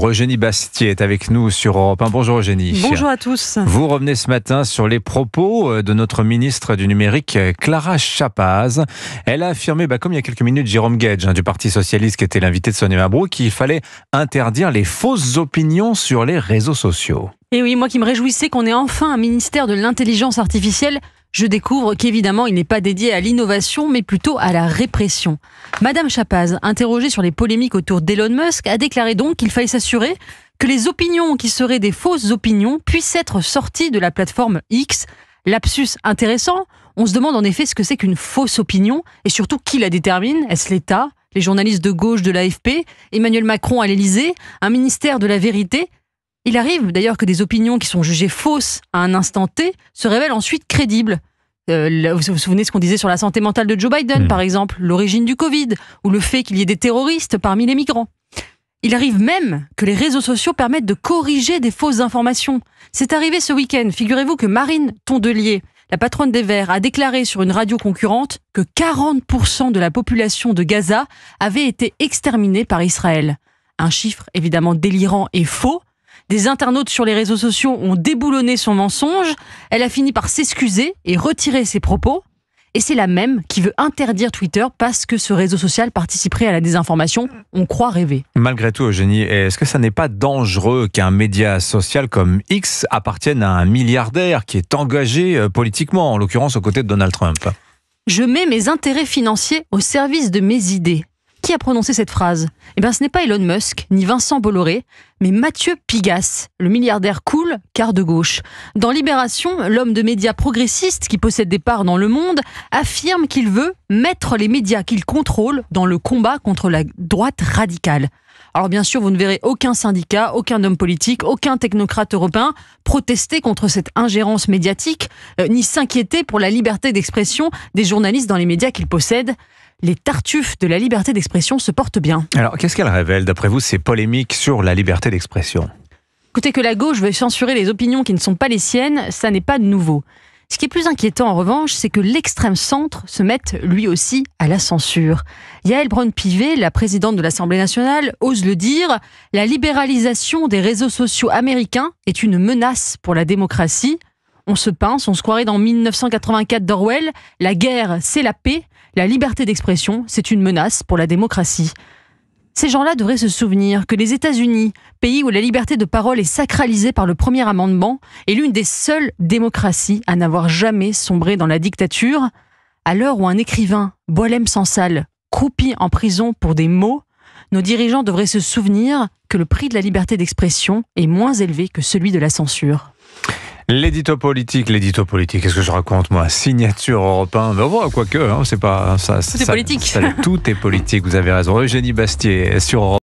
Eugénie Bastier est avec nous sur Europe 1. Bonjour Eugénie. Bonjour à tous. Vous revenez ce matin sur les propos de notre ministre du numérique, Clara Chapaz. Elle a affirmé, comme il y a quelques minutes, Jérôme Guedj du Parti Socialiste, qui était l'invité de Sonia Mabrouk, qu'il fallait interdire les fausses opinions sur les réseaux sociaux. Et oui, moi qui me réjouissais qu'on ait enfin un ministère de l'intelligence artificielle, je découvre qu'évidemment, il n'est pas dédié à l'innovation, mais plutôt à la répression. Madame Chapaz, interrogée sur les polémiques autour d'Elon Musk, a déclaré donc qu'il fallait s'assurer que les opinions qui seraient des fausses opinions puissent être sorties de la plateforme X. Lapsus intéressant, on se demande en effet ce que c'est qu'une fausse opinion, et surtout qui la détermine. Est-ce l'État, les journalistes de gauche de l'AFP, Emmanuel Macron à l'Élysée, un ministère de la vérité ? Il arrive d'ailleurs que des opinions qui sont jugées fausses à un instant T se révèlent ensuite crédibles. Vous vous souvenez de ce qu'on disait sur la santé mentale de Joe Biden, par exemple, l'origine du Covid, ou le fait qu'il y ait des terroristes parmi les migrants. Il arrive même que les réseaux sociaux permettent de corriger des fausses informations. C'est arrivé ce week-end. Figurez-vous que Marine Tondelier, la patronne des Verts, a déclaré sur une radio concurrente que 40% de la population de Gaza avait été exterminée par Israël. Un chiffre évidemment délirant et faux. Des internautes sur les réseaux sociaux ont déboulonné son mensonge. Elle a fini par s'excuser et retirer ses propos. Et c'est la même qui veut interdire Twitter parce que ce réseau social participerait à la désinformation. On croit rêver. Malgré tout, Eugénie, est-ce que ça n'est pas dangereux qu'un média social comme X appartienne à un milliardaire qui est engagé politiquement, en l'occurrence aux côtés de Donald Trump ? Je mets mes intérêts financiers au service de mes idées. Qui a prononcé cette phrase ? Ce n'est pas Elon Musk, ni Vincent Bolloré, mais Mathieu Pigasse, le milliardaire cool, car de gauche. Dans Libération, l'homme de médias progressiste qui possède des parts dans Le Monde affirme qu'il veut mettre les médias qu'il contrôle dans le combat contre la droite radicale. Alors bien sûr, vous ne verrez aucun syndicat, aucun homme politique, aucun technocrate européen protester contre cette ingérence médiatique, ni s'inquiéter pour la liberté d'expression des journalistes dans les médias qu'ils possèdent. Les tartuffes de la liberté d'expression se portent bien. Alors, qu'est-ce qu'elle révèle, d'après vous, ces polémiques sur la liberté d'expression ? Écoutez, que la gauche veuille censurer les opinions qui ne sont pas les siennes, ça n'est pas nouveau. Ce qui est plus inquiétant, en revanche, c'est que l'extrême centre se mette lui aussi à la censure. Yaël Braun-Pivet, la présidente de l'Assemblée nationale, ose le dire, la libéralisation des réseaux sociaux américains est une menace pour la démocratie. On se pince, on se croirait dans 1984 d'Orwell, la guerre, c'est la paix. La liberté d'expression, c'est une menace pour la démocratie. Ces gens-là devraient se souvenir que les États-Unis, pays où la liberté de parole est sacralisée par le premier amendement, est l'une des seules démocraties à n'avoir jamais sombré dans la dictature. À l'heure où un écrivain, Boualem Sansal, croupit en prison pour des mots, nos dirigeants devraient se souvenir que le prix de la liberté d'expression est moins élevé que celui de la censure. L'édito politique, qu'est-ce que je raconte moi ? Signature Europe 1, quoique, c'est pas ça. Tout est politique. Tout est politique, vous avez raison. Eugénie Bastier sur Europe 1.